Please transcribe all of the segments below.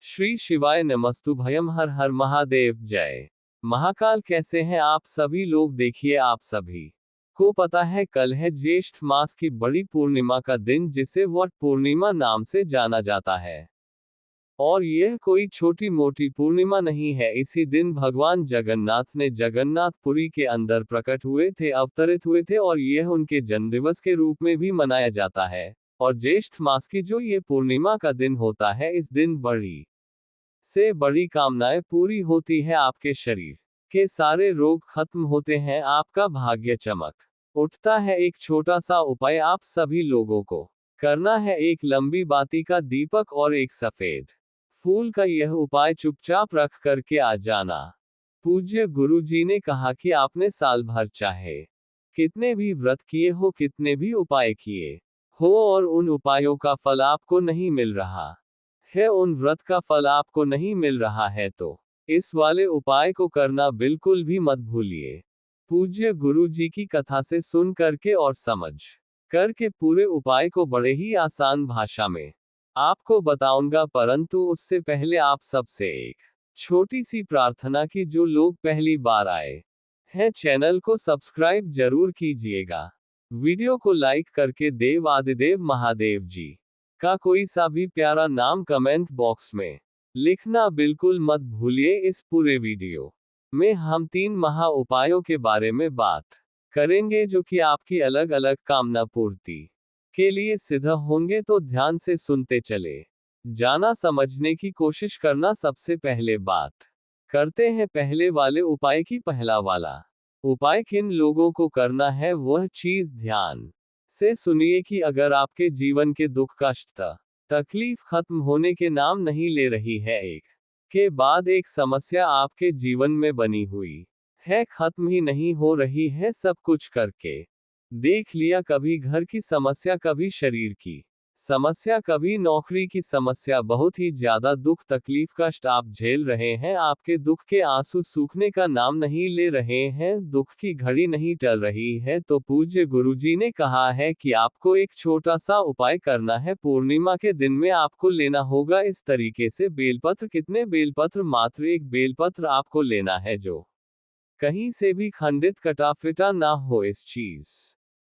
श्री शिवाय नमस्तुभयम, हर हर महादेव जय महाकाल। कैसे हैं आप सभी लोग? देखिए, आप सभी को पता है कल है ज्येष्ठ मास की बड़ी पूर्णिमा का दिन, जिसे वट पूर्णिमा नाम से जाना जाता है। और यह कोई छोटी मोटी पूर्णिमा नहीं है। इसी दिन भगवान जगन्नाथ ने जगन्नाथपुरी के अंदर प्रकट हुए थे, अवतरित हुए थे, और यह उनके जन्मदिवस के रूप में भी मनाया जाता है। और ज्येष्ठ मास की जो ये पूर्णिमा का दिन होता है, इस दिन बड़ी से बड़ी कामनाएं पूरी होती है। आपके शरीर के सारे रोग खत्म होते हैं, आपका भाग्य चमक उठता है। एक छोटा सा उपाय आप सभी लोगों को करना है। एक लंबी बाती का दीपक और एक सफेद फूल का यह उपाय चुपचाप रख करके आ जाना। पूज्य गुरु जी ने कहा कि आपने साल भर चाहे कितने भी व्रत किए हो, कितने भी उपाय किए हो, और उन उपायों का फल आपको नहीं मिल रहा है, उन व्रत का फल आपको नहीं मिल रहा है, तो इस वाले उपाय को करना बिल्कुल भी मत भूलिए। पूज्य गुरु जी की कथा से सुन करके और समझ करके पूरे उपाय को बड़े ही आसान भाषा में आपको बताऊंगा। परंतु उससे पहले आप सबसे एक छोटी सी प्रार्थना की, जो लोग पहली बार आए हैं चैनल को सब्सक्राइब जरूर कीजिएगा। वीडियो को लाइक करके देव आदिदेव महादेव जी का कोई सा भी प्यारा नाम कमेंट बॉक्स में लिखना बिल्कुल मत भूलिए। इस पूरे वीडियो में हम 3 महा उपायों के बारे में बात करेंगे, जो कि आपकी अलग अलग कामना पूर्ति के लिए सिद्ध होंगे। तो ध्यान से सुनते चले जाना, समझने की कोशिश करना। सबसे पहले बात करते हैं पहले वाले उपाय की। पहला वाला उपाय किन लोगों को करना है, वह चीज ध्यान से सुनिए कि अगर आपके जीवन के दुख कष्ट तकलीफ खत्म होने के नाम नहीं ले रही है, एक के बाद एक समस्या आपके जीवन में बनी हुई है, खत्म ही नहीं हो रही है, सब कुछ करके देख लिया, कभी घर की समस्या, कभी शरीर की समस्या, कभी नौकरी की समस्या, बहुत ही ज्यादा दुख तकलीफ कष्ट आप झेल रहे हैं, आपके दुख के आंसू सूखने का नाम नहीं ले रहे हैं, दुख की घड़ी नहीं टल रही है, तो पूज्य गुरुजी ने कहा है कि आपको एक छोटा सा उपाय करना है। पूर्णिमा के दिन में आपको लेना होगा इस तरीके से बेलपत्र। कितने बेलपत्र? मात्र एक बेलपत्र आपको लेना है, जो कहीं से भी खंडित कटा फिटा ना हो। इस चीज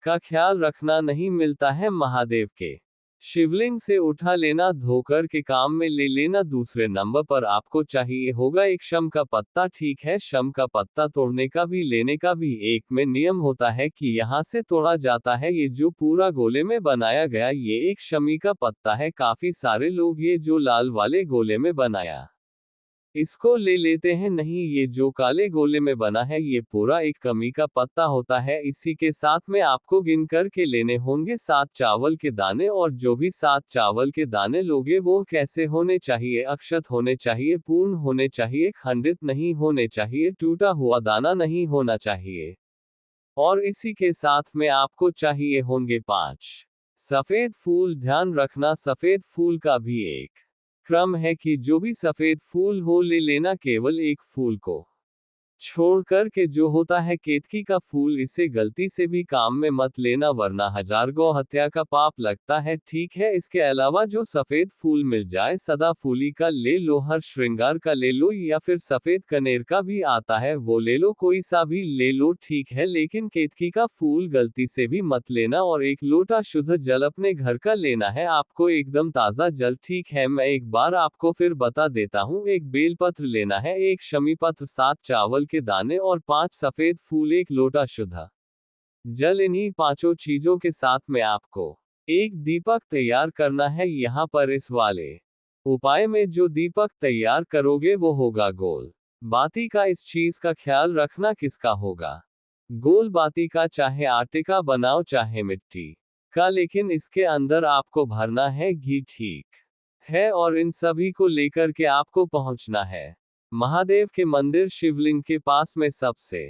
का ख्याल रखना, नहीं मिलता है महादेव के शिवलिंग से उठा लेना, धोकर के काम में ले लेना। दूसरे नंबर पर आपको चाहिए होगा एक शम का पत्ता। ठीक है, शम का पत्ता तोड़ने का भी लेने का भी एक में नियम होता है कि यहाँ से तोड़ा जाता है। ये जो पूरा गोले में बनाया गया, ये एक शमी का पत्ता है। काफी सारे लोग ये जो लाल वाले गोले में बनाया इसको ले लेते हैं, नहीं, ये जो काले गोले में बना है, ये पूरा एक कमी का पत्ता होता है। इसी के साथ में आपको गिन कर के लेने होंगे 7 चावल के दाने। और जो भी 7 चावल के दाने लोगे, वो कैसे होने चाहिए? अक्षत होने चाहिए, पूर्ण होने चाहिए, खंडित नहीं होने चाहिए, टूटा हुआ दाना नहीं होना चाहिए। और इसी के साथ में आपको चाहिए होंगे 5 सफेद फूल। ध्यान रखना, सफेद फूल का भी एक क्रम है कि जो भी सफेद फूल हो ले लेना, केवल एक फूल को छोड़ कर के जो होता है केतकी का फूल, इसे गलती से भी काम में मत लेना, वरना 1000 गौ हत्या का पाप लगता है। ठीक है, इसके अलावा जो सफेद फूल मिल जाए, सदा फूली का ले लो, हर श्रृंगार का ले लो, या फिर सफेद कनेर का भी आता है, वो ले लो, कोई सा भी ले लो, ठीक है, लेकिन केतकी का फूल गलती से भी मत लेना। और एक लोटा शुद्ध जल अपने घर का लेना है आपको, एकदम ताजा जल। ठीक है, मैं एक बार आपको फिर बता देता हूँ। एक बेलपत्र लेना है, एक शमी पत्र, 7 चावल के दाने और 5 सफेद फूल, एक लोटा शुद्ध जल। इन्हीं 5 चीजों के साथ में आपको एक दीपक तैयार करना है। यहाँ पर इस वाले उपाय में जो दीपक तैयार करोगे, वो होगा गोल बाती का। इस चीज का ख्याल रखना, किसका होगा? गोल बाती का। चाहे आटे का बनाओ, चाहे मिट्टी का, लेकिन इसके अंदर आपको भरना है घी। ठीक है, और इन सभी को लेकर के आपको पहुंचना है महादेव के मंदिर शिवलिंग के पास में। सबसे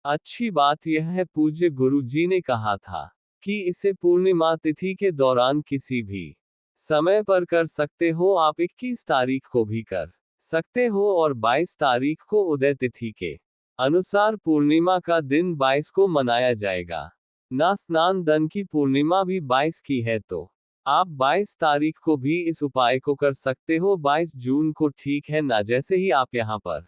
अच्छी बात यह है, पूज्य गुरु जी ने कहा था कि इसे पूर्णिमा तिथि के दौरान किसी भी समय पर कर सकते हो। आप 21 तारीख को भी कर सकते हो, और 22 तारीख को उदय तिथि के अनुसार पूर्णिमा का दिन 22 को मनाया जाएगा। ना स्नान दन की पूर्णिमा भी 22 की है, तो आप 22 तारीख को भी इस उपाय को कर सकते हो, 22 जून को, ठीक है ना। जैसे ही आप यहाँ पर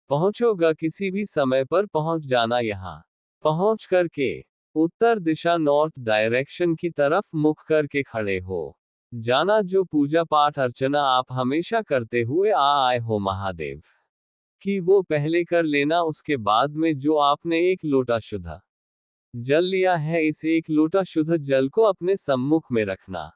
पहुंचोगा, किसी भी समय पर पहुंच जाना। यहाँ पहुंच करके उत्तर दिशा नॉर्थ डायरेक्शन की तरफ मुख करके खड़े हो जाना। जो पूजा पाठ अर्चना आप हमेशा करते हुए आए हो महादेव कि वो पहले कर लेना। उसके बाद में जो आपने 1 लोटा शुद्ध जल लिया है, इस 1 लोटा शुद्ध जल को अपने सम्मुख में रखना।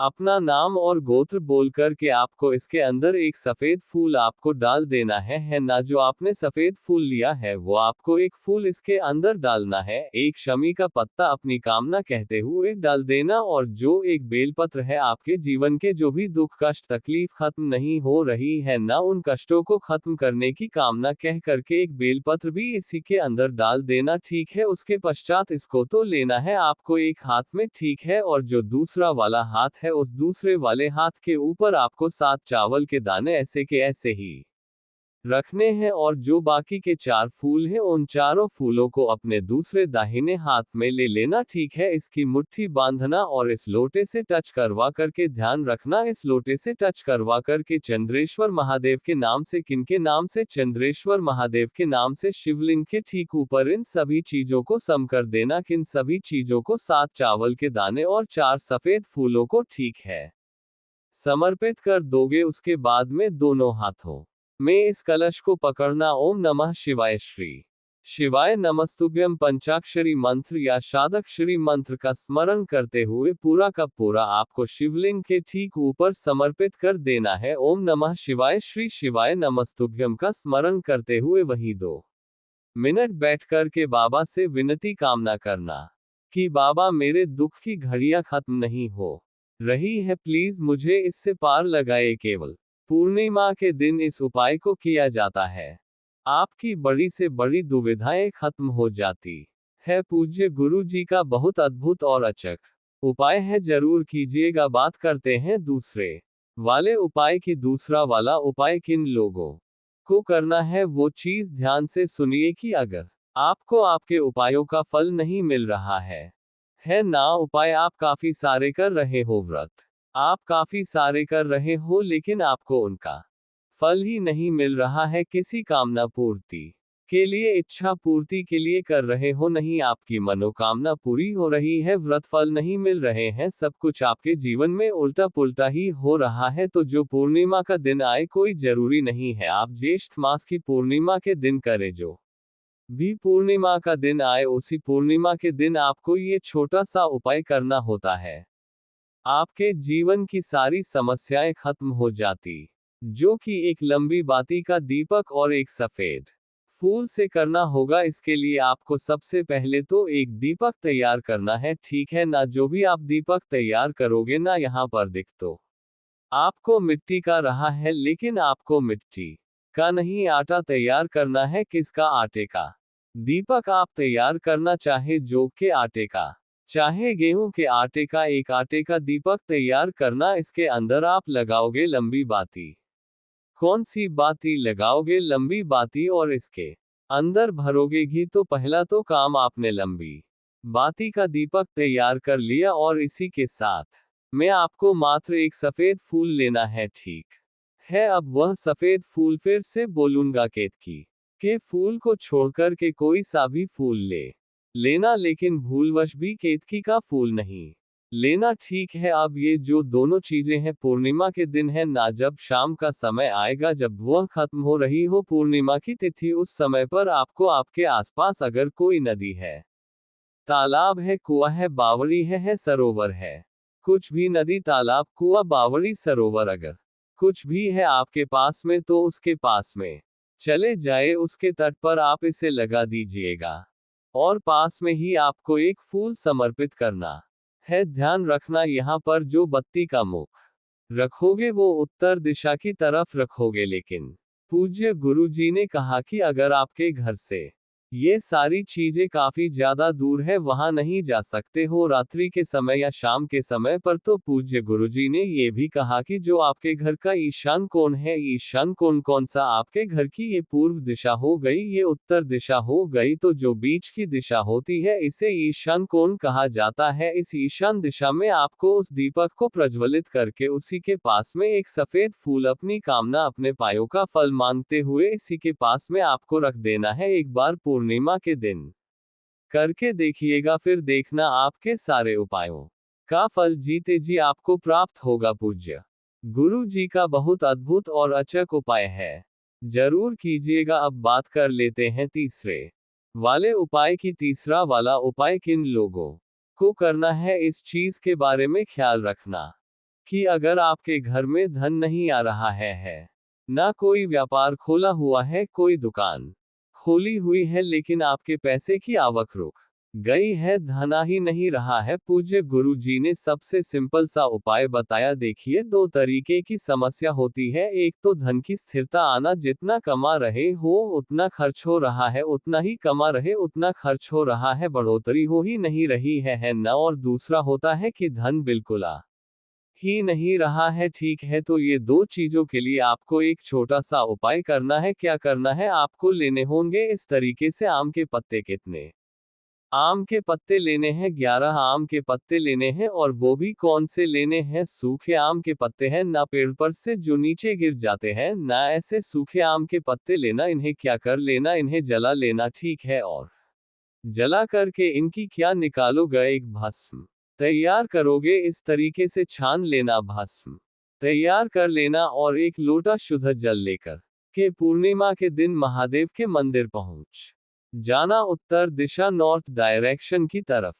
अपना नाम और गोत्र बोल कर के आपको इसके अंदर एक सफेद फूल आपको डाल देना है ना। जो आपने सफेद फूल लिया है वो आपको एक फूल इसके अंदर डालना है। एक शमी का पत्ता अपनी कामना कहते हुए डाल देना। और जो एक बेलपत्र है, आपके जीवन के जो भी दुख कष्ट तकलीफ खत्म नहीं हो रही है ना, उन कष्टों को खत्म करने की कामना कह करके एक बेलपत्र भी इसी के अंदर डाल देना, ठीक है। उसके पश्चात इसको तो लेना है आपको एक हाथ में, ठीक है। और जो दूसरा वाला हाथ है, उस दूसरे वाले हाथ के ऊपर आपको 7 चावल के दाने ऐसे के ऐसे ही रखने हैं। और जो बाकी के 4 फूल हैं, उन चारों फूलों को अपने दूसरे दाहिने हाथ में ले लेना, ठीक है। इसकी मुट्ठी बांधना और इस लोटे से टच करवा करके ध्यान रखना, इस लोटे से टच करवा करके चंद्रेश्वर महादेव के नाम से, किनके नाम से? चंद्रेश्वर महादेव के नाम से शिवलिंग के ठीक ऊपर इन सभी चीजों को सम कर देना। किन सभी चीजों को? 7 चावल के दाने और 4 सफेद फूलों को, ठीक है, समर्पित कर दोगे। उसके बाद में दोनों हाथों में इस कलश को पकड़ना। ओम नमः शिवाय, श्री शिवाय नमस्तुभ्यम पंचाक्षरी मंत्र या शादक्षरी मंत्र का स्मरण करते हुए पूरा का पूरा आपको शिवलिंग के ठीक ऊपर समर्पित कर देना है। ओम नमः शिवाय, श्री शिवाय नमस्तुभ्यम का स्मरण करते हुए वहीं 2 मिनट बैठ कर के बाबा से विनती कामना करना कि बाबा, मेरे दुख की घड़ियां खत्म नहीं हो रही है, प्लीज मुझे इससे पार लगाए। केवल पूर्णिमा के दिन इस उपाय को किया जाता है, आपकी बड़ी से बड़ी दुविधाएं खत्म हो जाती है। पूज्य गुरु जी का बहुत अद्भुत और अचक उपाय है, जरूर कीजिएगा। बात करते हैं दूसरे वाले उपाय की। दूसरा वाला उपाय किन लोगों को करना है वो चीज ध्यान से सुनिए कि अगर आपको आपके उपायों का फल नहीं मिल रहा है ना, उपाय आप काफी सारे कर रहे हो, व्रत आप काफी सारे कर रहे हो, लेकिन आपको उनका फल ही नहीं मिल रहा है। किसी कामना पूर्ति के लिए, इच्छा पूर्ति के लिए कर रहे हो, नहीं आपकी मनोकामना पूरी हो रही है, व्रत फल नहीं मिल रहे हैं, सब कुछ आपके जीवन में उल्टा पुल्टा ही हो रहा है। तो जो पूर्णिमा का दिन आए, कोई जरूरी नहीं है आप ज्येष्ठ मास की पूर्णिमा के दिन करें, जो भी पूर्णिमा का दिन आए, उसी पूर्णिमा के दिन आपको ये छोटा सा उपाय करना होता है। आपके जीवन की सारी समस्याएं खत्म हो जाती, जो कि एक लंबी बाती का दीपक और एक सफेद फूल से करना होगा। इसके लिए आपको सबसे पहले तो एक दीपक तैयार करना है, ठीक है ना। जो भी आप दीपक तैयार करोगे ना, यहाँ पर दिख तो आपको मिट्टी का रहा है, लेकिन आपको मिट्टी का नहीं, आटा तैयार करना है। किसका? आटे का दीपक आप तैयार करना, चाहे जौ के आटे का, चाहे गेहूं के आटे का, एक आटे का दीपक तैयार करना। इसके अंदर आप लगाओगे लंबी बाती। कौन सी बाती लगाओगे? लंबी बाती। और इसके अंदर भरोगे घी। तो पहला तो काम आपने लंबी बाती का दीपक तैयार कर लिया, और इसी के साथ में आपको मात्र एक सफेद फूल लेना है, ठीक है। अब वह सफेद फूल, फिर से बोलूंगा, केतकी के फूल को छोड़कर के कोई सा भी फूल लेना, लेकिन भूलवश भी केतकी का फूल नहीं लेना, ठीक है। अब ये जो दोनों चीजें हैं, पूर्णिमा के दिन है ना, जब शाम का समय आएगा, जब वह खत्म हो रही हो पूर्णिमा की तिथि, उस समय पर आपको आपके आसपास अगर कोई नदी है, तालाब है, कुआं है, बावड़ी है सरोवर है, कुछ भी नदी, तालाब, कुआं, बावड़ी, सरोवर अगर कुछ भी है आपके पास में, तो उसके पास में चले जाए, उसके तट पर आप इसे लगा दीजिएगा। और पास में ही आपको एक फूल समर्पित करना है। ध्यान रखना, यहाँ पर जो बत्ती का मुख रखोगे वो उत्तर दिशा की तरफ रखोगे, लेकिन पूज्य गुरु जी ने कहा कि अगर आपके घर से ये सारी चीजें काफी ज्यादा दूर है, वहां नहीं जा सकते हो रात्रि के समय या शाम के समय पर। तो पूज्य गुरुजी ने ये भी कहा कि जो आपके घर का ईशान कोण है, ईशान कोण कौन सा आपके घर की, ये पूर्व दिशा हो गई, ये उत्तर दिशा हो गई, तो जो बीच की दिशा होती है इसे ईशान कोण कहा जाता है। इस ईशान दिशा में आपको उस दीपक को प्रज्वलित करके उसी के पास में एक सफेद फूल, अपनी कामना, अपने पायों का फल मांगते हुए इसी के पास में आपको रख देना है। एक बार पूर्णिमा के दिन करके देखिएगा, फिर देखना आपके सारे उपायों का फल जीते जी आपको प्राप्त होगा। पूज्य गुरु जी का बहुत अद्भुत और अचूक उपाय है, जरूर कीजिएगा। अब बात कर लेते हैं तीसरे वाले उपाय की। तीसरा वाला उपाय किन लोगों को करना है, इस चीज के बारे में ख्याल रखना कि अगर आपके घर में धन नहीं आ रहा है, ना कोई व्यापार खोला हुआ है, कोई दुकान खोली हुई है, लेकिन आपके पैसे की आवक रुक गई है, धन आ ही नहीं रहा है, पूज्य गुरु जी ने सबसे सिंपल सा उपाय बताया। देखिए, दो तरीके की समस्या होती है। एक तो धन की स्थिरता आना, जितना कमा रहे हो उतना खर्च हो रहा है, उतना ही कमा रहे उतना खर्च हो रहा है, बढ़ोतरी हो ही नहीं रही है ना। और दूसरा होता है कि धन बिल्कुल आ ही नहीं रहा है। ठीक है, तो ये दो चीजों के लिए आपको एक छोटा सा उपाय करना है। क्या करना है, आपको लेने होंगे इस तरीके से आम के पत्ते। कितने आम के पत्ते लेने हैं? 11 आम के पत्ते लेने हैं। और वो भी कौन से लेने हैं? सूखे आम के पत्ते हैं, ना पेड़ पर से जो नीचे गिर जाते हैं, ना ऐसे सूखे आम के पत्ते लेना। इन्हें क्या कर लेना, इन्हें जला लेना, ठीक है। और जला करके इनकी क्या निकालोगे, एक भस्म तैयार करोगे। इस तरीके से छान लेना, भस्म तैयार कर लेना, और एक लोटा शुद्ध जल लेकर के पूर्णिमा के दिन महादेव के मंदिर पहुंच जाना। उत्तर दिशा, नॉर्थ डायरेक्शन की तरफ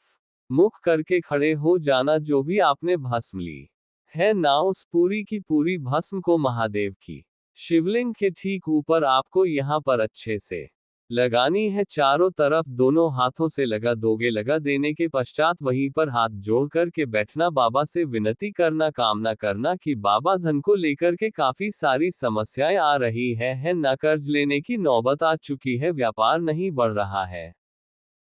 मुख करके खड़े हो जाना। जो भी आपने भस्म ली है ना, उस पूरी की पूरी भस्म को महादेव की शिवलिंग के ठीक ऊपर आपको यहाँ पर अच्छे से लगानी है, चारों तरफ दोनों हाथों से लगा दोगे। लगा देने के पश्चात वहीं पर हाथ जोड़ कर के बैठना, बाबा से विनती करना, कामना करना कि बाबा धन को लेकर के काफी सारी समस्याएं आ रही है ना, कर्ज लेने की नौबत आ चुकी है, व्यापार नहीं बढ़ रहा है,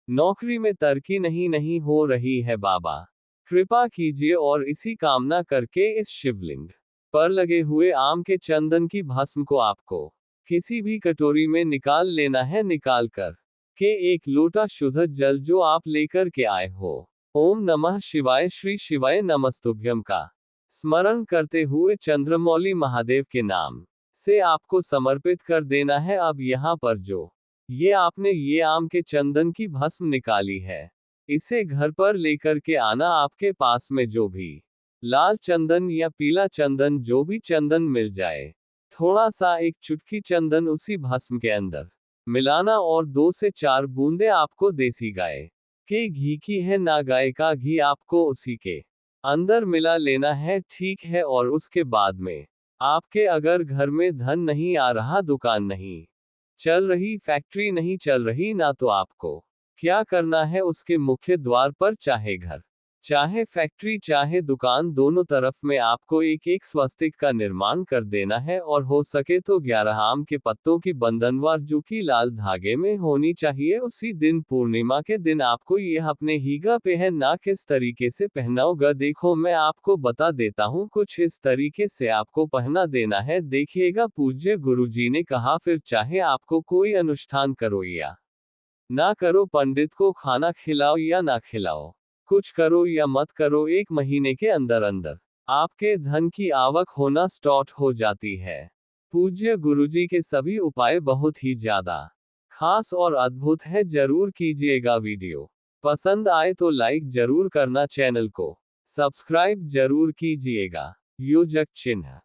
नौकरी में तरक्की नहीं हो रही है, बाबा कृपा कीजिए। और इसी कामना करके इस शिवलिंग पर लगे हुए आम के चंदन की भस्म को आपको किसी भी कटोरी में निकाल लेना है। निकाल कर के एक लोटा शुद्ध जल जो आप लेकर के आए हो, ओम नमः शिवाय, श्री शिवाय नमस्तुभ्यम का स्मरण करते हुए चंद्रमौली महादेव के नाम से आपको समर्पित कर देना है। अब यहाँ पर जो ये आपने ये आम के चंदन की भस्म निकाली है, इसे घर पर लेकर के आना। आपके पास में जो भी लाल चंदन या पीला चंदन, जो भी चंदन मिल जाए, थोड़ा सा एक चुटकी चंदन उसी भस्म के अंदर मिलाना। और 2 से 4 बूंदे आपको देसी गाय के घी की है ना, गाय का घी आपको उसी के अंदर मिला लेना है, ठीक है। और उसके बाद में आपके अगर घर में धन नहीं आ रहा, दुकान नहीं चल रही, फैक्ट्री नहीं चल रही ना, तो आपको क्या करना है, उसके मुख्य द्वार पर, चाहे घर चाहे फैक्ट्री चाहे दुकान, दोनों तरफ में आपको एक एक स्वस्तिक का निर्माण कर देना है। और हो सके तो 11 आम के पत्तों की बंधनवार, जो कि लाल धागे में होनी चाहिए, उसी दिन पूर्णिमा के दिन आपको यह अपने हीगा पे है ना, किस तरीके से पहनाओगा, देखो मैं आपको बता देता हूँ। कुछ इस तरीके से आपको पहना देना है, देखिएगा। पूज्य गुरुजी ने कहा, फिर चाहे आपको कोई अनुष्ठान करो या ना करो, पंडित को खाना खिलाओ या ना खिलाओ, कुछ करो या मत करो, 1 महीने के अंदर अंदर आपके धन की आवक होना स्टार्ट हो जाती है। पूज्य गुरुजी के सभी उपाय बहुत ही ज्यादा खास और अद्भुत है, जरूर कीजिएगा। वीडियो पसंद आए तो लाइक जरूर करना, चैनल को सब्सक्राइब जरूर कीजिएगा। योजक चिन्ह